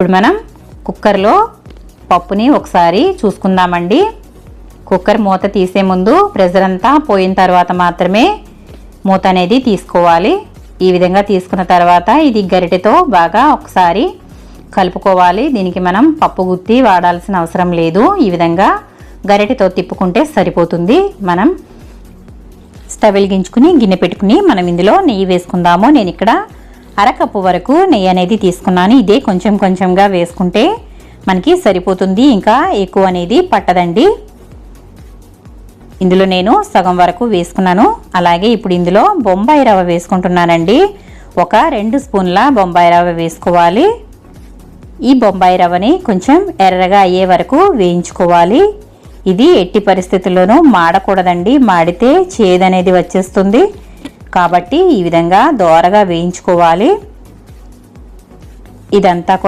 ఇప్పుడు మనం కుక్కర్లో పప్పుని ఒకసారి చూసుకుందామండి. కుక్కర్ మూత తీసే ముందు ప్రెషర్ అంతా పోయిన తర్వాత మాత్రమే మూత అనేది తీసుకోవాలి. ఈ విధంగా తీసుకున్న తర్వాత ఇది గరిటెతో బాగా ఒకసారి కలుపుకోవాలి. దీనికి మనం పప్పు గుత్తి వాడాల్సిన అవసరం లేదు. ఈ విధంగా గరిటెతో తిప్పుకుంటే సరిపోతుంది. మనం స్టవ్ వెలిగించుకుని గిన్నె పెట్టుకుని మనం ఇందులో నెయ్యి వేసుకుందాము. నేను ఇక్కడ అరకప్పు వరకు నెయ్యి అనేది తీసుకున్నాను. ఇదే కొంచెం కొంచెంగా వేసుకుంటే మనకి సరిపోతుంది, ఇంకా ఎక్కువ అనేది పట్టదండి. ఇందులో నేను సగం వరకు వేసుకున్నాను. అలాగే ఇప్పుడు ఇందులో బొంబాయి రవ్వ వేసుకుంటున్నానండి. ఒక 2 స్పూన్ల బొంబాయి రవ్వ వేసుకోవాలి. ఈ బొంబాయి రవ్వని కొంచెం ఎర్రగా అయ్యే వరకు వేయించుకోవాలి. ఇది ఎట్టి పరిస్థితుల్లోనూ మాడకూడదండి. మాడితే చేదు అనేది వచ్చేస్తుంది. కాబట్టి ఈ విధంగా దోరగా వేయించుకోవాలి. ఇదంతా